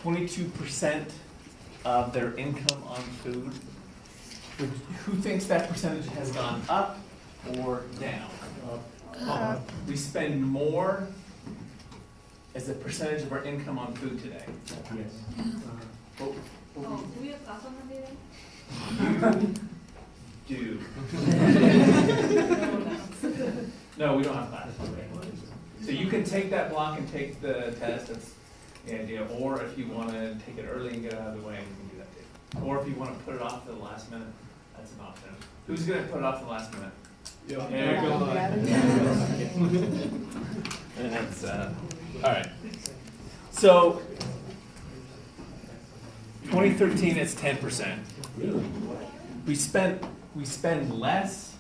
22% of their income on food. Who thinks that percentage has gone up or down? We spend more as a percentage of our income on food today. Yes. What Do we have class on Monday then? do? No, we don't have class. So you can take that block and take the test, that's the idea, or if you want to take it early and get it out of the way, you can do that too. Or if you want to put it off to the last minute, that's an option. Who's going to put it off to the last minute? There you go. And that's, all right. So, 2013, it's 10%. We spend less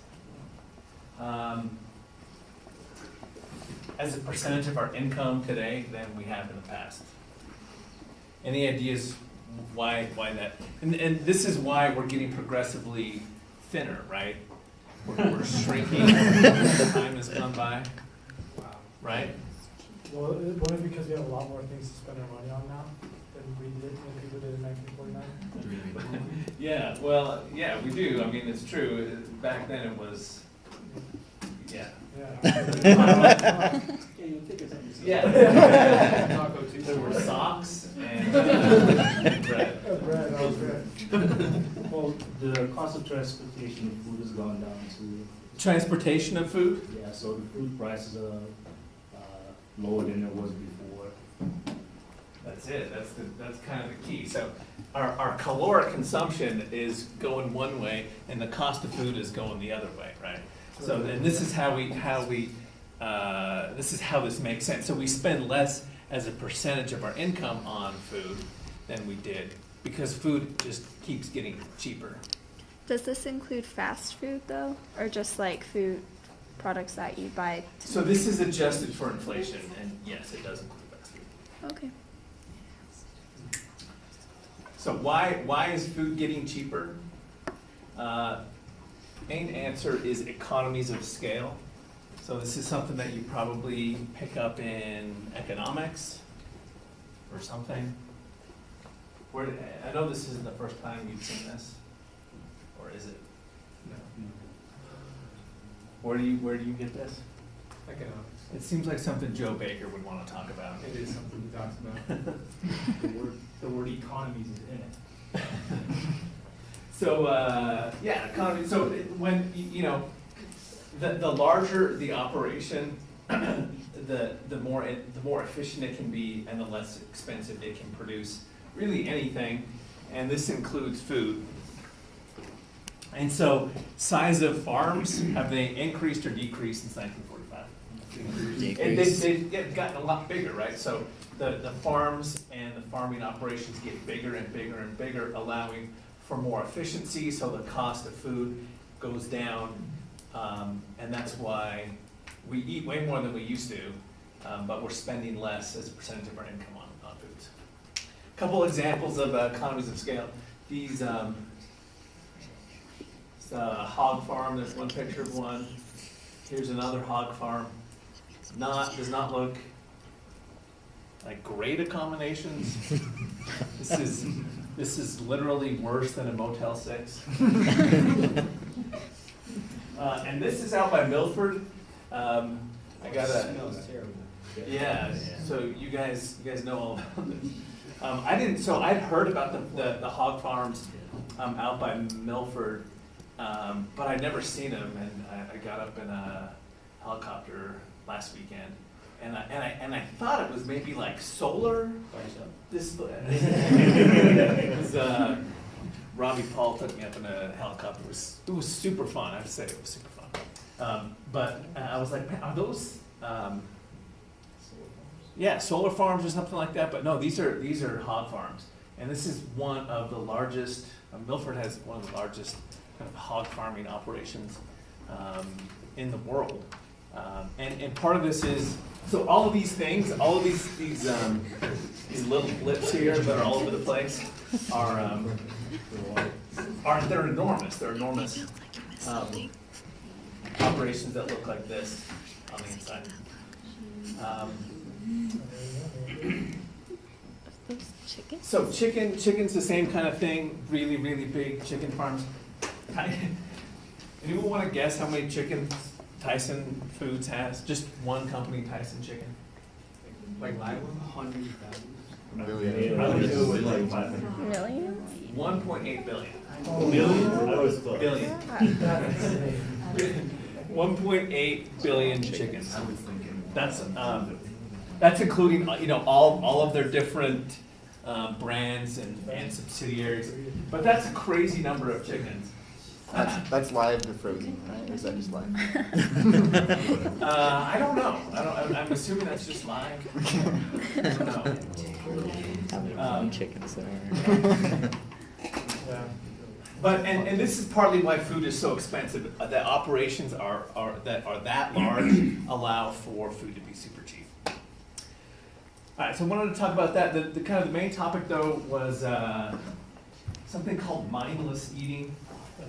as a percentage of our income today than we have in the past. Any ideas why that? And this is why we're getting progressively thinner, right? We're shrinking as time has gone by, right? Well, what if because we have a lot more things to spend our money on now than we did when people did in 1949? Yeah, well, yeah, we do. I mean, it's true. Back then it was, yeah. Yeah. Yeah. There were socks and bread. Bread, oh, bread. Well, the cost of transportation of food has gone down too. Transportation of food? Yeah, so the food prices are lower than it was before. That's it. That's kind of the key. So our caloric consumption is going one way and the cost of food is going the other way, right? So then this is how this makes sense. So we spend less as a percentage of our income on food than we did because food just keeps getting cheaper. Does this include fast food though, or just like food products that you buy? So this is adjusted for inflation, and yes, it does include fast food. Okay. So why is food getting cheaper? Main answer is economies of scale. So this is something that you probably pick up in economics or something. I know this isn't the first time you've seen this, or is it? No. Where do you get this? Economics. It seems like something Joe Baker would want to talk about. It is something he talks about. The word economies is in it. So, yeah, economy, so when, the larger the operation, the more efficient it can be and the less expensive it can produce really anything, and this includes food. And so, size of farms, have they increased or decreased since 1945? And they've gotten a lot bigger, right? So the farms and the farming operations get bigger and bigger and bigger, allowing for more efficiency, so the cost of food goes down, and that's why we eat way more than we used to, but we're spending less as a percentage of our income on foods. A couple examples of economies of scale. These, it's a hog farm, there's one picture of one. Here's another hog farm. Does not look like great accommodations. This is literally worse than a Motel 6. And this is out by Milford. I got a. Yeah. So you guys know all about this. I didn't. So I'd heard about the hog farms out by Milford, but I'd never seen them. And I got up in a helicopter last weekend, and I thought it was maybe like solar. This Robbie Paul took me up in a helicopter. It was super fun. I have to say it was super fun. But I was like, man, are those solar farms or something like that? But no, these are hog farms, and this is one of the largest. Milford has one of the largest kind of hog farming operations in the world. And part of this is, so all of these things, all of these little blips here that are all over the place are they're enormous. They're enormous operations that look like this on the inside. Those chickens? So chicken's the same kind of thing, really, really big chicken farms. Anyone want to guess how many chickens Tyson Foods has? Just one company, Tyson Chicken? Like Million? Millions? 1.8 billion. Million? I was close. Billion. That's insane. 1.8 billion chickens. That's including, all of their different brands and subsidiaries. But that's a crazy number of chickens. That's live to frozen, right? Or is that just live? I don't know. I'm assuming that's just live. I don't know. Chickens there. Yeah. But, and this is partly why food is so expensive. The operations are that large allow for food to be super cheap. All right, so I wanted to talk about that. The kind of the main topic though was something called mindless eating.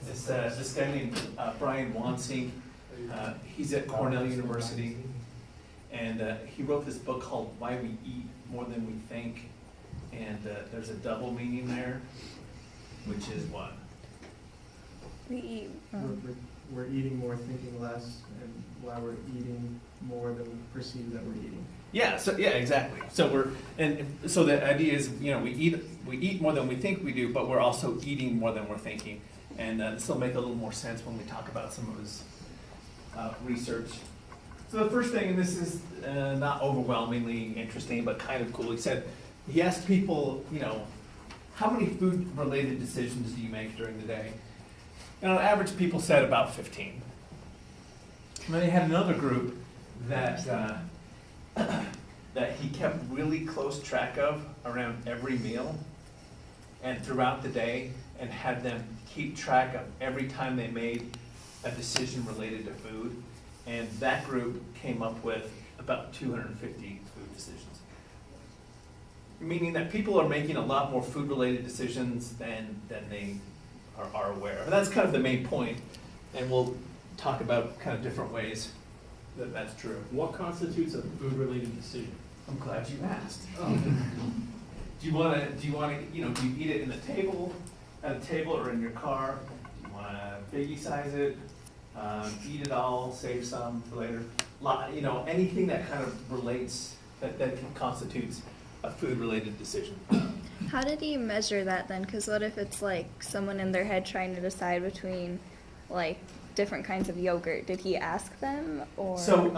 This guy named Brian Wansink, he's at Cornell University, and he wrote this book called Why We Eat More Than We Think, and there's a double meaning there, which is what? We eat. We're eating more, thinking less, and why we're eating more than we perceive that we're eating. Yeah, exactly. So so the idea is, we eat more than we think we do, but we're also eating more than we're thinking. And this will make a little more sense when we talk about some of his research. So the first thing, and this is not overwhelmingly interesting, but kind of cool. He asked people, how many food-related decisions do you make during the day? And on average, people said about 15. And then he had another group that that he kept really close track of around every meal and throughout the day, and had them keep track of every time they made a decision related to food. And that group came up with about 250 food decisions. Meaning that people are making a lot more food-related decisions than they are aware of. And that's kind of the main point, and we'll talk about kind of different ways that that's true. What constitutes a food-related decision? I'm glad you asked. Do you want to, do you eat it at a table or in your car? Do you want to biggie size it, eat it all, save some for later? Anything that kind of relates, that constitutes a food-related decision. How did he measure that then? Because what if it's like someone in their head trying to decide between like different kinds of yogurt? Did he ask them or? So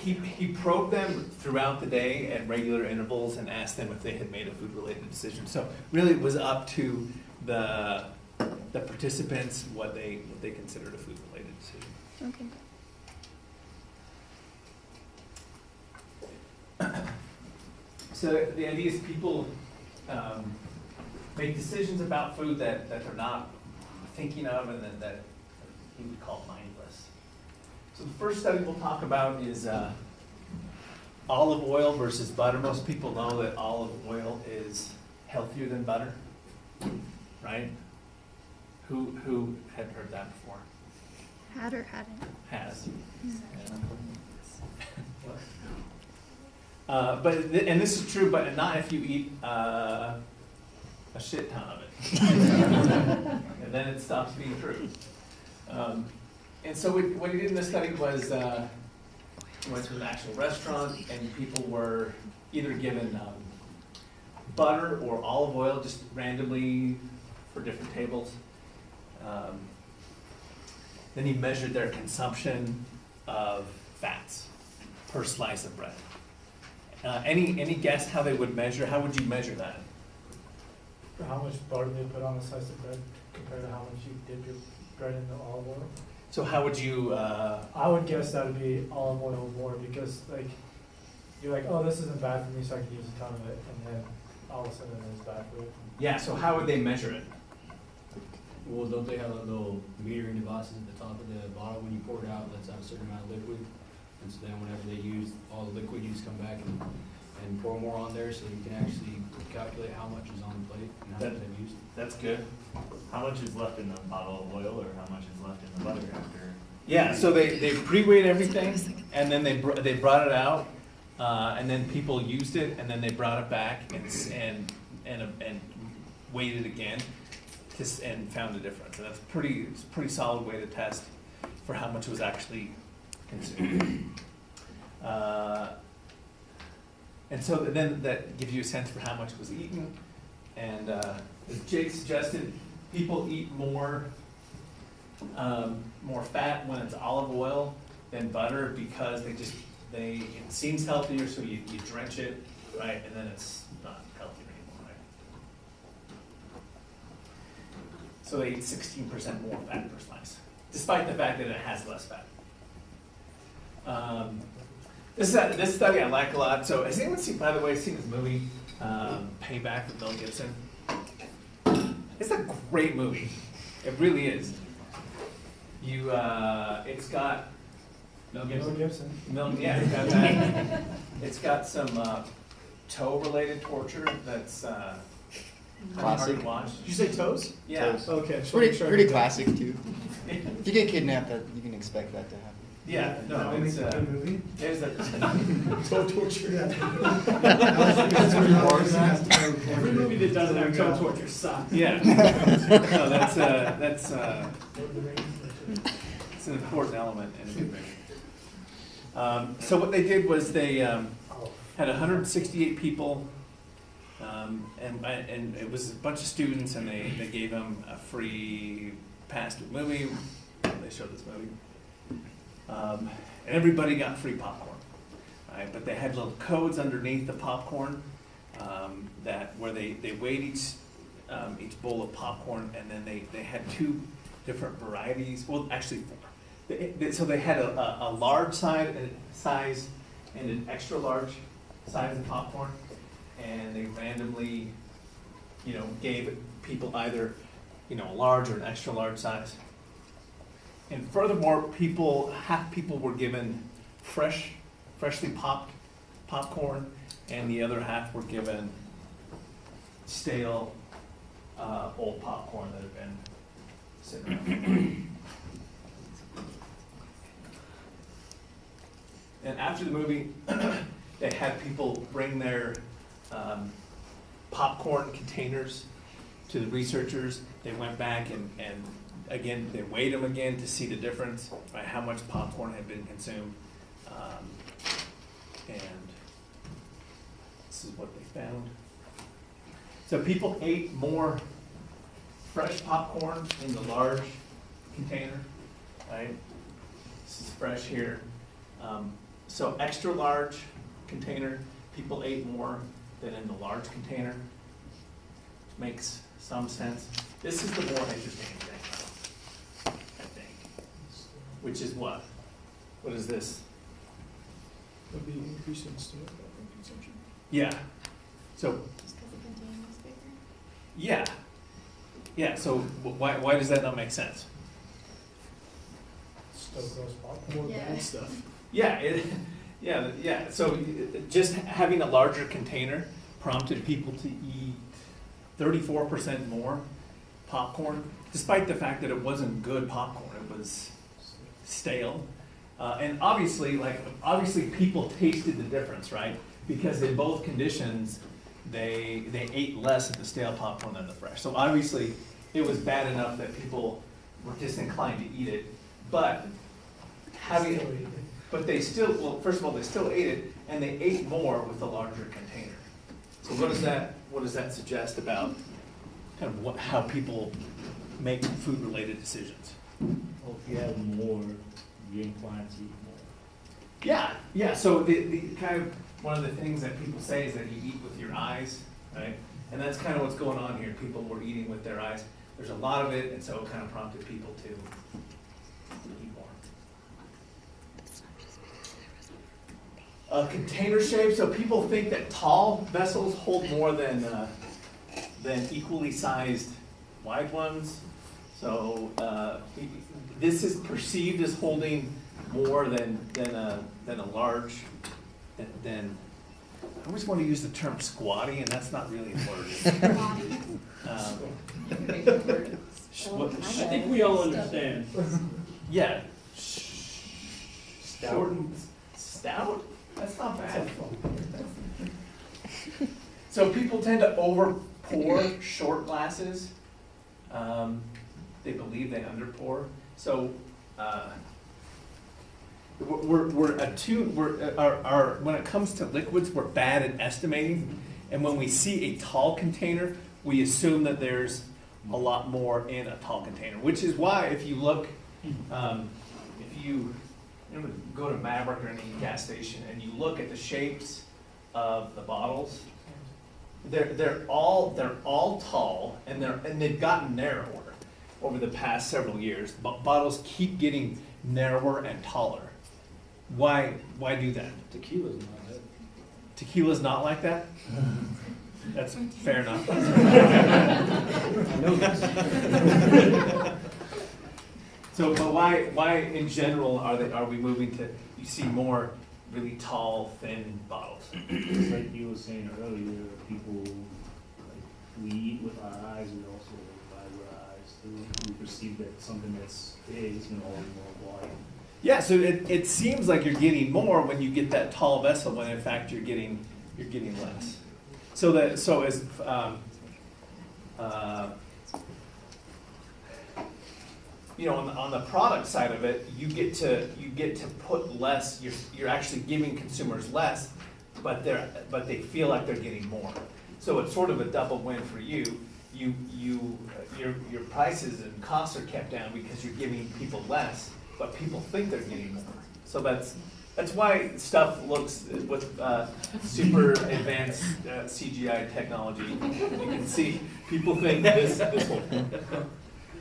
he probed them throughout the day at regular intervals and asked them if they had made a food-related decision. So really, it was up to the participants what they considered a food-related decision. Okay. So the idea is people make decisions about food that they're not thinking of, and that he would call mindless. So the first study we'll talk about is olive oil versus butter. Most people know that olive oil is healthier than butter, right? Who had heard that before? Had or hadn't? Has. And this is true, but not if you eat a shit ton of it. And then it stops being true. And so what he did in this study was he went to an actual restaurant, and people were either given butter or olive oil just randomly for different tables. Then he measured their consumption of fats per slice of bread. Any guess how they would measure? How would you measure that? How much butter they put on a slice of bread compared to how much you dip your bread in the olive oil? So how would you? I would guess that would be olive oil more, because you're like, oh, this isn't bad for me, so I can use a ton of it, and then all of a sudden it's bad for you. Yeah. So how would they measure it? Well, don't they have little metering devices at the top of the bottle when you pour it out, lets out a certain amount of liquid? And so then whenever they use all the liquid, you just come back and pour more on there, so you can actually calculate how much is on the plate and how much they've used. That's good. How much is left in the bottle of oil, or how much is left in the butter after? Yeah. So they pre-weighed everything, and then they brought it out, and then people used it, and then they brought it back, and and weighed it again and found a difference. And it's a pretty solid way to test for how much was actually consumed. And so then that gives you a sense for how much was eaten. And as Jake suggested, people eat more fat when it's olive oil than butter because it seems healthier, so you drench it, right, and then it's not healthy anymore, right? So they eat 16% more fat per slice, despite the fact that it has less fat. This study I like a lot. So has anyone seen, by the way, seen this movie, Payback with Mel Gibson? It's a great movie. It really is. It's got Mel Gibson. Yeah, it's got that. It's got some toe-related torture that's hard Classic. to watch. Did you say toes? Yeah. Toes. Okay. just wanna Pretty, make sure I pretty heard that. classic too. If you get kidnapped, that you can expect that to happen. Yeah. No, it's The movie? there's a Toe torture. Every movie that doesn't have toe torture sucks. yeah. No, that's it's an important element in a good movie. So what they did was they had 168 people, and it was a bunch of students, and they gave them a free pass to a movie. They showed this movie, and everybody got free popcorn. Right? But they had little codes underneath the popcorn where they weighed each bowl of popcorn, and then they had two different varieties. Well, actually four. So they had a large size and an extra large size of popcorn, and they randomly, gave people either, a large or an extra large size. And furthermore, half people were given freshly popped popcorn, and the other half were given stale, old popcorn that had been sitting around. And after the movie, they had people bring their popcorn containers to the researchers. They went back and again, they weighed them again to see the difference, right, how much popcorn had been consumed. And this is what they found. So people ate more fresh popcorn in the large container, right? This is fresh here. So extra large container, people ate more than in the large container, which makes some sense. This is the more interesting thing, I think, which is what? What is this? Would be increasing steel consumption. Yeah, so, Just because the container is bigger? yeah, so why does that not make sense? Still gross popcorn. More Yeah. bad stuff. Yeah, so just having a larger container prompted people to eat 34% more popcorn, despite the fact that it wasn't good popcorn, it was stale. And obviously people tasted the difference, right? Because in both conditions, they ate less of the stale popcorn than the fresh. So obviously, it was bad enough that people were disinclined to eat it, but but they still, well, first of all, they still ate it, and they ate more with the larger container. So what does that suggest about kind of how people make food-related decisions? Well, if you have more, you're inclined to eat more. Yeah, so the kind of, one of the things that people say is that you eat with your eyes, right? And that's kind of what's going on here. People were eating with their eyes. There's a lot of it, and so it kind of prompted people to eat more. Container shape, so people think that tall vessels hold more than equally sized wide ones. So this is perceived as holding more than a large, than, I always want to use the term squatty, and that's not really a word. I think we all understand. Yeah. Short and stout? That's not bad. So people tend to over pour short glasses. They believe they under pour. So, we're attuned, when it comes to liquids, we're bad at estimating. And when we see a tall container, we assume that there's a lot more in a tall container, which is why if you look, if you go to Maverick or any gas station and you look at the shapes of the bottles, they're all tall and they've gotten narrower over the past several years. But bottles keep getting narrower and taller. Why do that? Tequila's not that. Tequila's not like that? That's fair enough. So, but why in general are we moving to, you see more really tall, thin bottles? Just like you were saying earlier, people, like, we eat with our eyes, we also buy with our eyes too. We perceive that something that's big is gonna hold more volume. Yeah, so it seems like you're getting more when you get that tall vessel, when in fact you're getting less. So as you know, on the product side of it, you get to put less. You're actually giving consumers less, but they feel like they're getting more. So it's sort of a double win for you. Your prices and costs are kept down because you're giving people less, but people think they're getting more. So that's why stuff looks with super advanced CGI technology. You can see people think this will.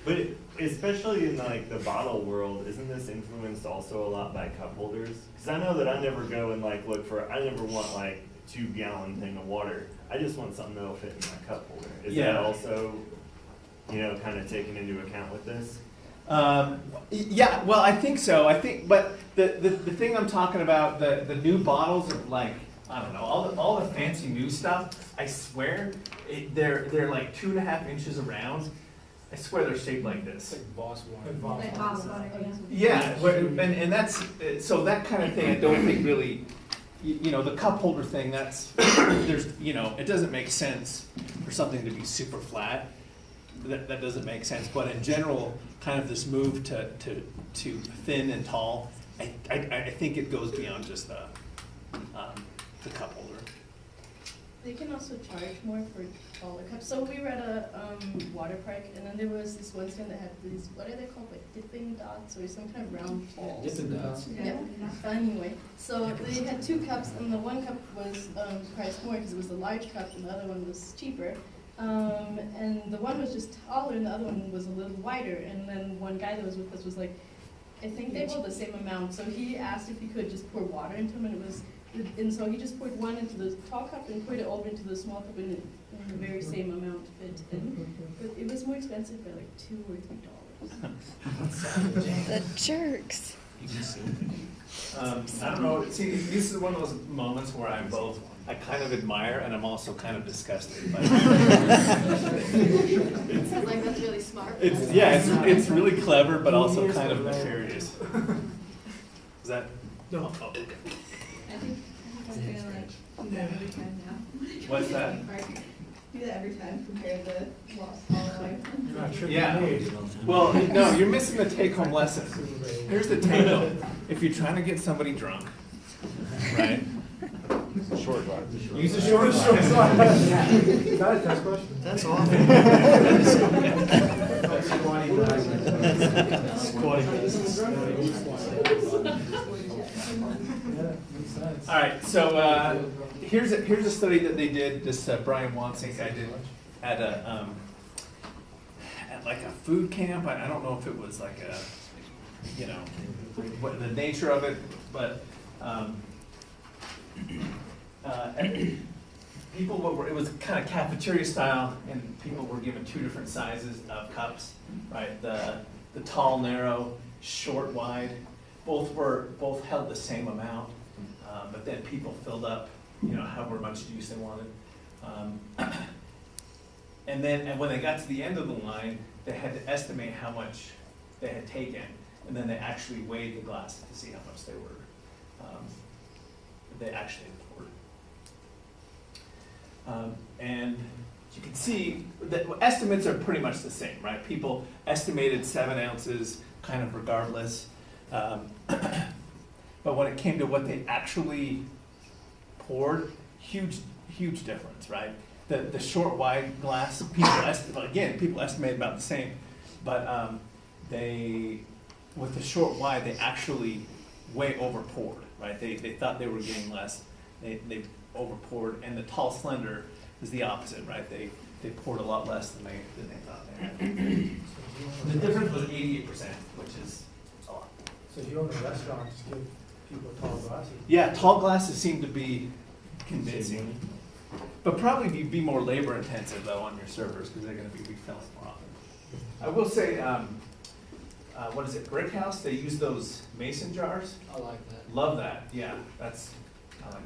But especially in like the bottle world, isn't this influenced also a lot by cup holders? Because I know that I never go and like look for, I never want like 2-gallon thing of water. I just want something that'll fit in my cup holder. Is that also, kind of taken into account with this? Yeah, well, I think so. But the thing I'm talking about, the new bottles are like, I don't know, all the fancy new stuff. I swear, they're like 2.5 inches around. I swear they're shaped like this. It's like Boss wine. Like Bob's water, Yeah, and that's so that kind of thing. I don't think really, the cup holder thing. That's it doesn't make sense for something to be super flat. That doesn't make sense. But in general, kind of this move to thin and tall, I think it goes beyond just the cup holder. They can also charge more for taller cups. So we were at a water park, and then there was this one stand that had these, what are they called, like dipping dots or some kind of round balls. Dipping dots. Yeah. Anyway, so they had 2 cups, and the one cup was priced more because it was the large cup, and the other one was cheaper. And the one was just taller, and the other one was a little wider. And then one guy that was with us was like, I think they both the same amount. So he asked if he could just pour water into them, and so he just poured one into the tall cup and poured it over into the small cup, and the very same amount fit. But it was more expensive by like $2 or $3. The jerks. I don't know. See, this is one of those moments where I kind of admire and I'm also kind of disgusted. By It sounds like that's really smart. It's really clever, but also kind of nefarious. Is that? No. Oh, okay. I think I'm gonna do that every time now. What's that? Do that every time, compare the lost all life. You're not tricking Yeah. me. Well, no, you're missing the take-home lesson. Here's the take-home. If you're trying to get somebody drunk, right? It's a short glass. Use a short glass. Is that a test question? That's awful. Yeah, makes sense. All right, so here's a study that they did. This Brian Wansink guy did at like a food camp. I don't know if it was like a, what the nature of it, but people were, it was kind of cafeteria style, and people were given 2 different sizes of cups, right? The tall, narrow, short, wide. Both held the same amount, but then people filled up, however much juice they wanted. And when they got to the end of the line, they had to estimate how much they had taken, and then they actually weighed the glasses to see how much they were. They actually poured. And you can see that estimates are pretty much the same, right? People estimated 7 ounces kind of regardless. But when it came to what they actually poured, huge difference, right? The short wide glass, people estimated about the same, but with the short wide, they actually way over poured, right? They thought they were getting less, they over poured, and the tall slender is the opposite, right? They poured a lot less than they thought they had. The difference was 88%, which is a lot. So if you own a restaurant, just give people tall glasses. Yeah, tall glasses seem to be convincing, but probably be more labor intensive though on your servers because they're going to be refilling more often. I will say, what is it, Brick House? They use those mason jars. I like that. Love that. Yeah, I like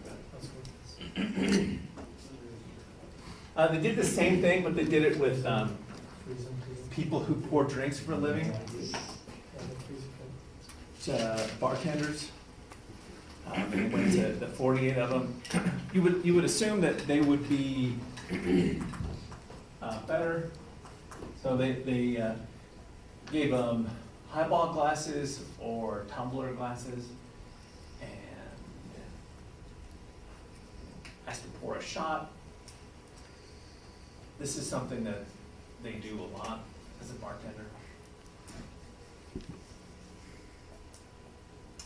that. That's good. They did the same thing, but they did it with Freeze them, people who pour drinks for a living, Yeah, the freeze them. bartenders. They went to the 48 of them. You would assume that they would be better. So they gave them highball glasses or tumbler glasses, and asked to pour a shot. This is something that they do a lot as a bartender.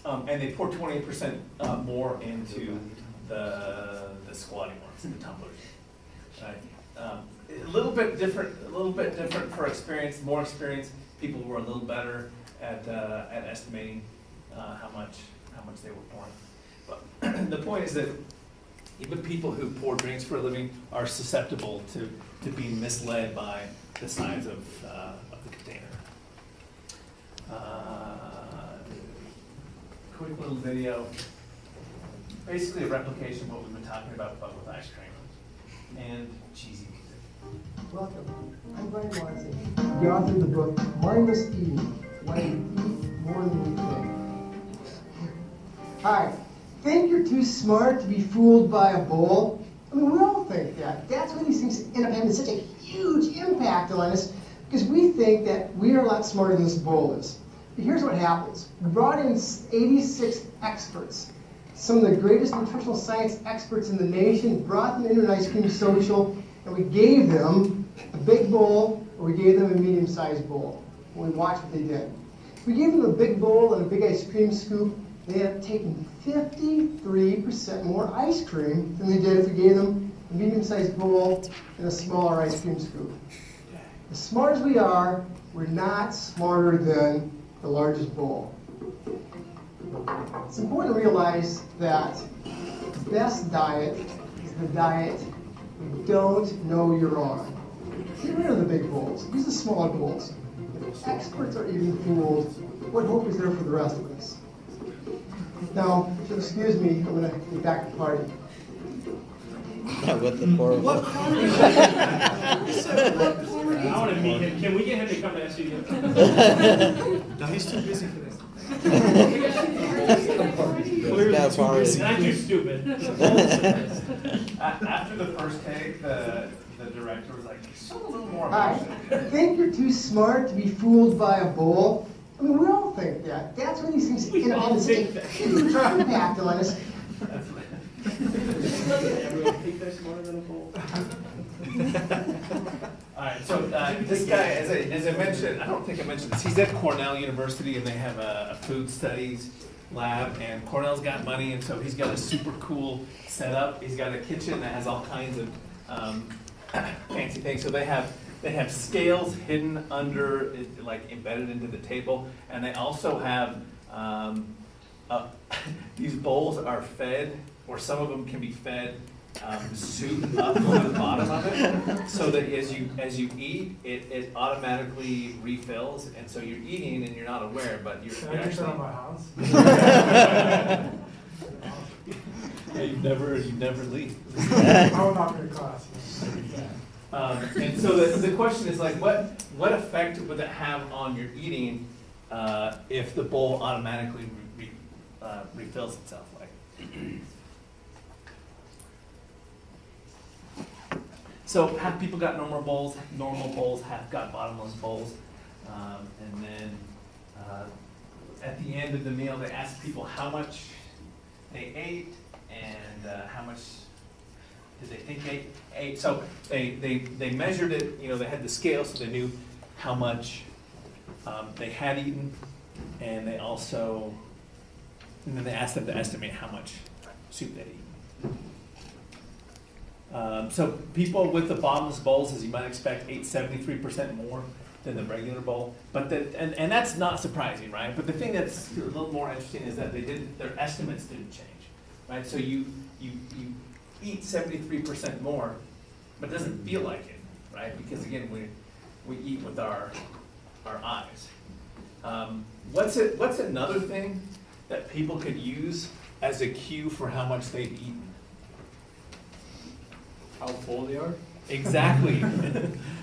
And they pour 28% more into the squatty ones, the tumblers. Right? A little bit different for experience, more experience. People were a little better at estimating how much they were pouring. But the point is that even people who pour drinks for a living are susceptible to being misled by the size of the container. Quick little video, basically a replication of what we've been talking about, but with ice cream and cheesy music. Welcome. I'm Brian Watson, the author of the book Mindless Eating, Why We Eat More Than We Think. Hi. Think you're too smart to be fooled by a bowl? I mean, we all think that. That's why these things end up having such a huge impact on us, because we think that we are a lot smarter than this bowl is. But here's what happens. We brought in 86 experts, some of the greatest nutritional science experts in the nation, brought them into an ice cream social, and we gave them a big bowl, or we gave them a medium-sized bowl. And we watched what they did. We gave them a big bowl and a big ice cream scoop. They have taken 53% more ice cream than they did if we gave them a medium-sized bowl and a smaller ice cream scoop. As smart as we are, we're not smarter than the largest bowl. It's important to realize that the best diet is the diet you don't know you're on. Get rid of the big bowls. Use the smaller bowls. If experts are even fooled, what hope is there for the rest of us? Now, if you'll excuse me, I'm going to get back to the party. With the poor. I want to meet him. Can we get him to come to SU? No, he's too busy for this. That's hard. I'm too stupid. After the first take, the director was like, "Show a little more Hi. emotion." Think you're too smart to be fooled by a bowl? I mean, we all think that. That's why these things end up having such a huge impact on us. Everyone think they're smarter than a bowl. All right, so this guy, as I mentioned, I don't think I mentioned this. He's at Cornell University, and they have a food studies lab. And Cornell's got money, and so he's got a super cool setup. He's got a kitchen that has all kinds of fancy things. So they have scales hidden under, like embedded into the table, and they also have these bowls are fed, or some of them can be fed soup up on the bottom of it, so that as you eat, it automatically refills, and so you're eating and you're not aware, but you're Can I get that actually. on my house? Yeah, you never leave. I will not be in class. And so the question is like, what effect would that have on your eating if the bowl automatically refills itself? Like, So half people got normal bowls, half got bottomless bowls. And then at the end of the meal, they asked people how much they ate and how much did they think they ate. So they measured it, they had the scale so they knew how much they had eaten. And they also, and then they asked them to estimate how much soup they'd eaten. So people with the bottomless bowls, as you might expect, ate 73% more than the regular bowl. But and that's not surprising, right? But the thing that's a little more interesting is that their estimates didn't change, right? So you eat 73% more, but it doesn't feel like it, right? Because again, we eat with our eyes. What's another thing that people could use as a cue for how much they've eaten? How full they are? Exactly.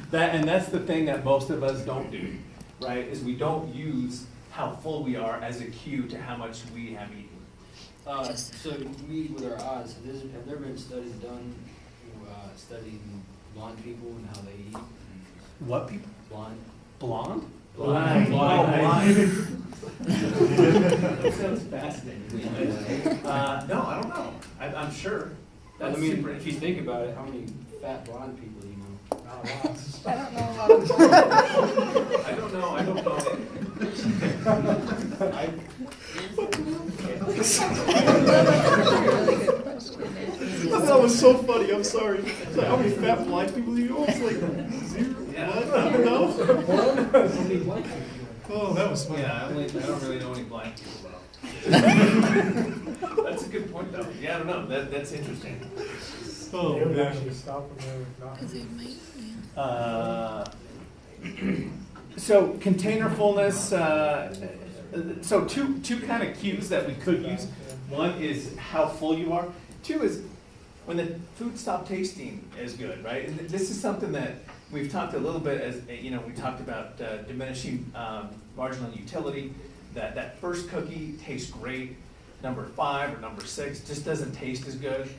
That's the thing that most of us don't do, right? Is we don't use how full we are as a cue to how much we have eaten. So we eat with our eyes. Have there been studies done studying blind people and how they eat? What people? Blind. Blonde? Blind. Blind. That sounds fascinating. No, I don't know. I'm sure. That's super if you think about it, how many fat blonde people do you know? Not a lot. I don't know a lot of I don't know. really good question. That was so funny, I'm sorry. It's like, how many fat blind people do you know? It's like 0, Yeah. 1, I don't know. How many blind people? Oh, that was funny. Yeah, I don't really know any blind people though. That's a good point though. Yeah, I don't know. That's interesting. Oh, They would man. actually stop when they were not. So container fullness, so two kind of cues that we could use. One is how full you are. Two is when the food stopped tasting as good, right? And this is something that we've talked a little bit as, we talked about diminishing marginal utility. That first cookie tastes great. Number 5 or number 6 just doesn't taste as good.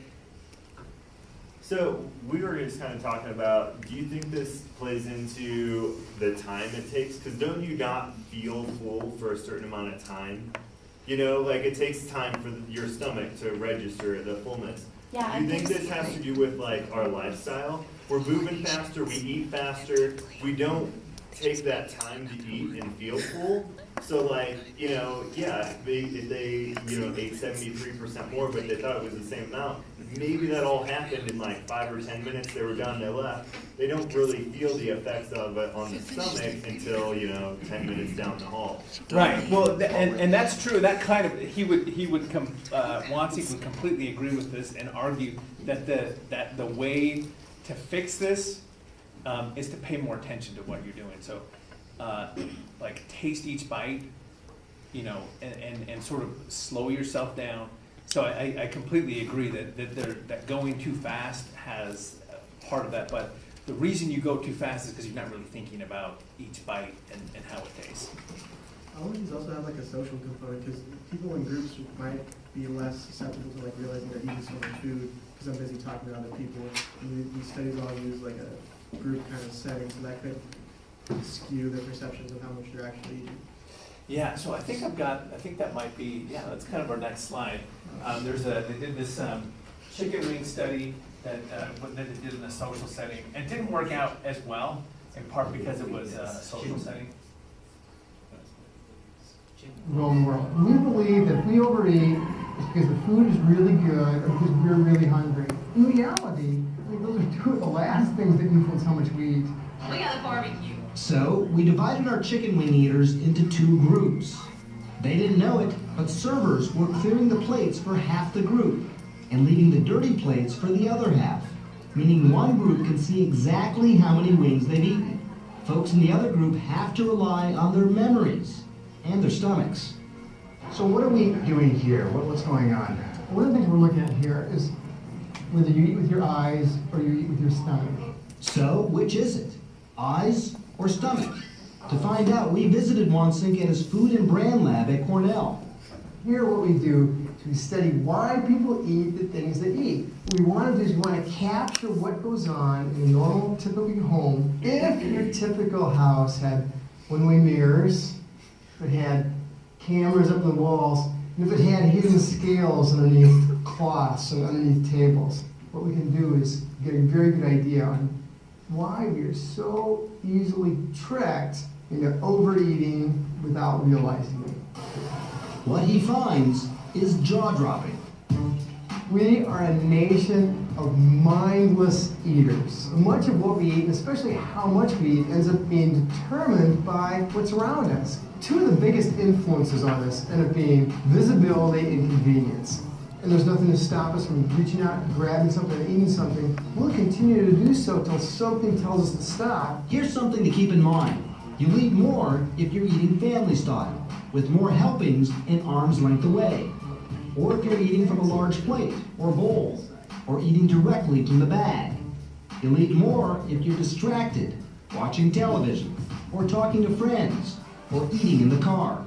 So we were just kind of talking about, do you think this plays into the time it takes? Because don't you not feel full for a certain amount of time? Like it takes time for your stomach to register the fullness. Yeah, Do you think this has to do with like our lifestyle? We're moving faster, we eat faster, we don't take that time to eat and feel full. So like, if they ate 73% more, but they thought it was the same amount, maybe that all happened in like 5 or 10 minutes, they were done, they left. They don't really feel the effects of it on the stomach until, 10 minutes down the hall. Right. Well, and that's true. That kind of Wansink would completely agree with this and argue that the way to fix this is to pay more attention to what you're doing. So, like taste each bite, and sort of slow yourself down. So I completely agree that going too fast has part of that, but the reason you go too fast is because you're not really thinking about each bite and how it tastes. All of these also have like a social component because people in groups might be less susceptible to like realizing they're eating so much food because I'm busy talking to other people. And these studies all use like a group kind of setting, so that could skew their perceptions of how much they're actually eating. Yeah, so I think that might be, that's kind of our next slide. They did this chicken wing study that they did in a social setting. It didn't work out as well, in part because it was a social setting. Roman world. We believe that if we overeat, it's because the food is really good or because we're really hungry. In reality, those are two of the last things that influence how much we eat. We got a barbecue. So, we divided our chicken wing eaters into 2 groups. They didn't know it, but servers were clearing the plates for half the group and leaving the dirty plates for the other half, meaning one group can see exactly how many wings they've eaten. Folks in the other group have to rely on their memories and their stomachs. So what are we doing here? What's going on? One of the things we're looking at here is whether you eat with your eyes or you eat with your stomach. So, which is it? Eyes or stomach? To find out, we visited Wansink at his food and brand lab at Cornell. Here what we do to We study why people eat the things they eat. What we want to do is we want to capture what goes on in a normal, typical home. If your typical house had one-way mirrors, if it had cameras up on the walls, and if it had hidden scales underneath cloths and underneath tables, what we can do is get a very good idea on why we are so easily tricked into overeating without realizing it. What he finds is jaw-dropping. We are a nation of mindless eaters. Much of what we eat, and especially how much we eat, ends up being determined by what's around us. Two of the biggest influences on us end up being visibility and convenience. And there's nothing to stop us from reaching out, grabbing something, and eating something. We'll continue to do so until something tells us to stop. Here's something to keep in mind. You'll eat more if you're eating family style, with more helpings an arm's length away. Or if you're eating from a large plate or bowl, or eating directly from the bag. You'll eat more if you're distracted, watching television, or talking to friends, or eating in the car.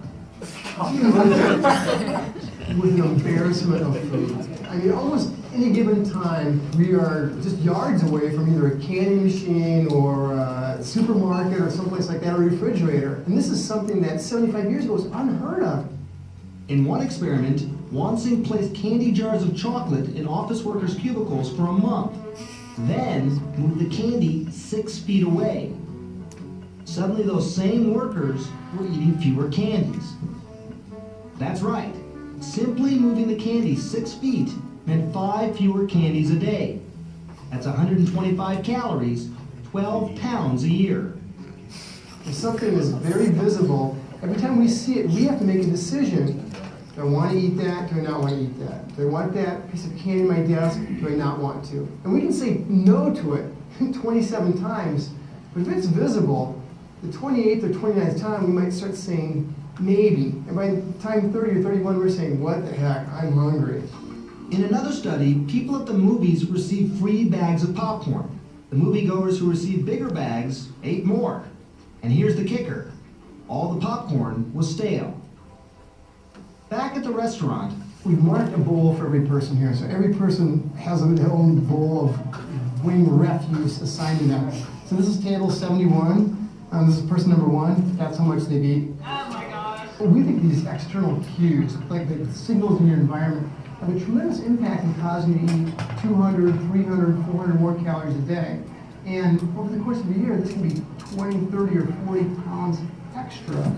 With an embarrassment of food. I mean, almost any given time, we are just yards away from either a candy machine or a supermarket or someplace like that, or a refrigerator. And this is something that 75 years ago was unheard of. In one experiment, Wansing placed candy jars of chocolate in office workers' cubicles for a month, then moved the candy 6 feet away. Suddenly those same workers were eating fewer candies. That's right. Simply moving the candy 6 feet meant 5 fewer candies a day. That's 125 calories, 12 pounds a year. If something is very visible, every time we see it, we have to make a decision. Do I want to eat that? Do I not want to eat that? Do I want that piece of candy in my desk? Do I not want to? And we can say no to it 27 times, but if it's visible, the 28th or 29th time, we might start saying maybe. And by the time 30 or 31, we're saying, what the heck, I'm hungry. In another study, people at the movies received free bags of popcorn. The moviegoers who received bigger bags ate more. And here's the kicker. All the popcorn was stale. Back at the restaurant, We marked a bowl for every person here, so every person has their own bowl of wing refuse assigned to them. So this is table 71. This is person number 1. That's how much they've eaten. Oh my gosh. We think these external cues, like the signals in your environment, have a tremendous impact in causing you to eat 200, 300, 400 more calories a day. And over the course of a year, this can be 20, 30, or 40 pounds extra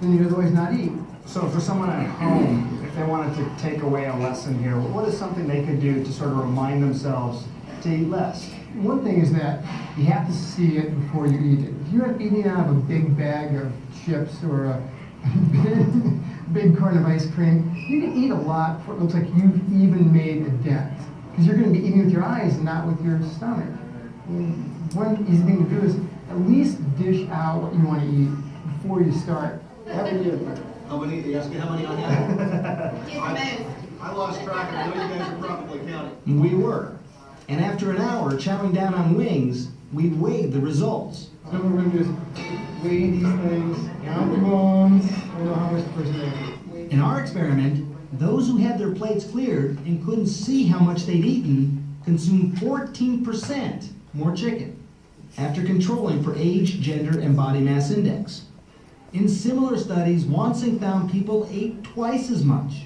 than you'd otherwise not eat. So for someone at home, if they wanted to take away a lesson here, what is something they could do to sort of remind themselves to eat less? One thing is that you have to see it before you eat it. If you're eating out of a big bag of chips or a big carton of ice cream, you can eat a lot before it looks like you've even made a dent. Because you're going to be eating with your eyes and not with your stomach. And one easy thing to do is at least dish out what you want to eat before you start. How many? You asked me how many I had? I lost track. I know you guys are probably counting. We were. And after an hour chowing down on wings, we weighed the results. So we're going to just weigh these things, count the bones, and know how much the person ate. In our experiment, those who had their plates cleared and couldn't see how much they'd eaten consumed 14% more chicken, after controlling for age, gender, and body mass index. In similar studies, Wansing found people ate twice as much.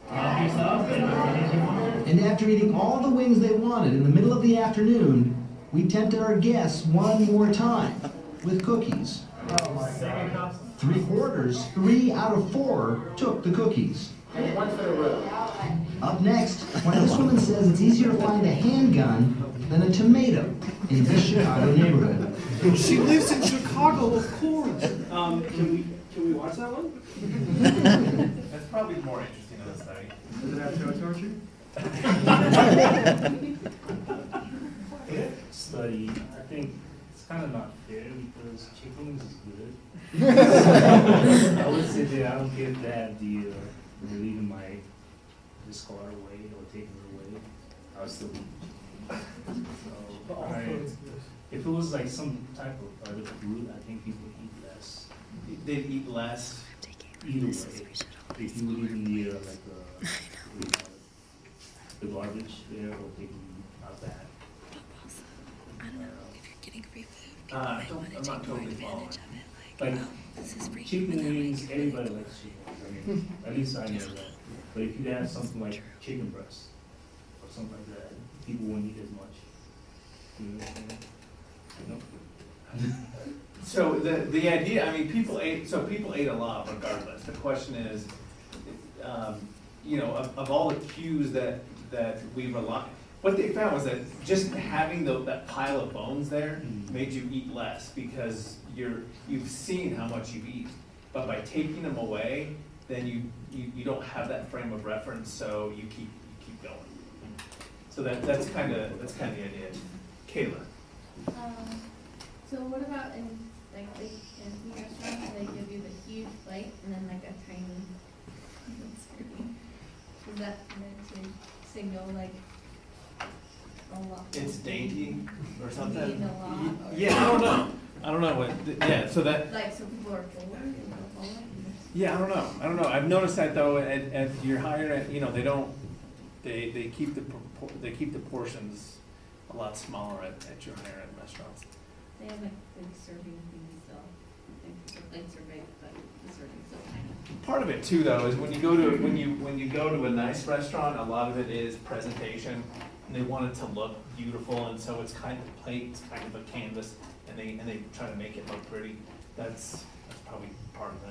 And after eating all the wings they wanted in the middle of the afternoon, we tempted our guests one more time with cookies. 3 out of 4 took the cookies. Up next, why this woman says it's easier to find a handgun than a tomato in this Chicago neighborhood. She lives in Chicago, of course. Can we watch that one? That's probably more interesting than the study. Does it have toe torture? Study, I think it's kind of not fair because chicken is good. I would say that I don't get that the leaving my discard away or taking it away. I would still eat. So, if it was like some type of other food, I think people eat less. They'd eat less. Either way. if you leave the, like, what do you call it? The garbage there, or taking out that. I'm not totally following. Like, chicken wings, everybody likes chicken wings, I mean, at least I know that. But if you have something like chicken breast, or something like that, people won't eat as much. You know what I'm saying? No? So the idea, I mean, people ate a lot regardless. The question is, you know, of all the cues that we rely, what they found was that just having that pile of bones there made you eat less because you've seen how much you eat. But by taking them away, then you don't have that frame of reference, so you keep going. So that's kind of the idea. Kayla. So what about in like the fancy restaurants, they give you the huge plate and then like a tiny serving? Is that meant to signal like a lot? It's dainty or something? Eating a lot, or- Yeah, I don't know what, yeah, so that, Like, so people are full and not full? yeah, I don't know. I've noticed that though, at your higher end, you know, they keep the portions a lot smaller at your higher end restaurants. They have like big serving things, so I think the plates are big, but the serving's so tiny. Part of it too, though, is when you go to a nice restaurant, a lot of it is presentation, and they want it to look beautiful, and so it's kind of a plate, it's kind of a canvas, and they try to make it look pretty. That's probably part of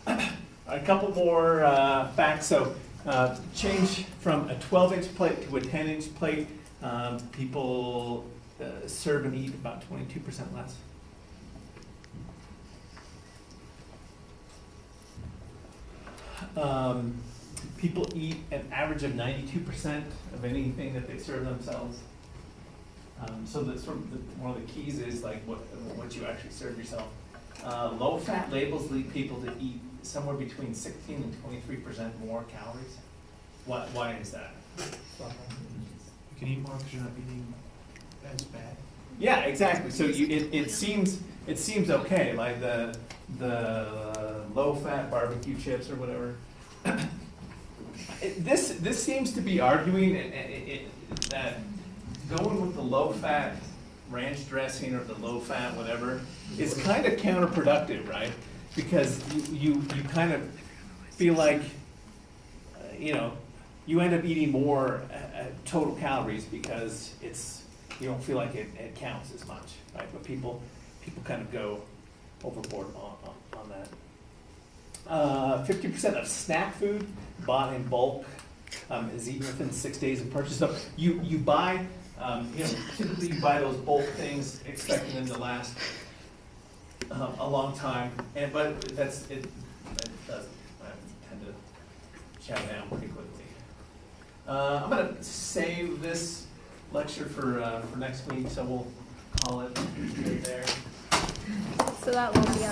it. A couple more facts. So, change from a 12-inch plate to a 10-inch plate. People serve and eat about 22% less. People eat an average of 92% of anything that they serve themselves. So that's sort of one of the keys is like what you actually serve yourself. Low-fat labels lead people to eat somewhere between 16 and 23% more calories. Why is that? You can eat more because you're not eating as bad. Yeah, exactly. So it seems okay, like the low-fat barbecue chips or whatever. This seems to be arguing that going with the low-fat ranch dressing or the low-fat whatever is kind of counterproductive, right? Because you kind of feel like, you know, you end up eating more total calories because you don't feel like it counts as much, right? But people kind of go overboard on that. 50% of snack food bought in bulk is eaten within 6 days of purchase. So you buy, you know, typically you buy those bulk things expecting them to last a long time, but it doesn't. I tend to chow down pretty quickly. I'm going to save this lecture for next week, so we'll call it right there. So that won't be on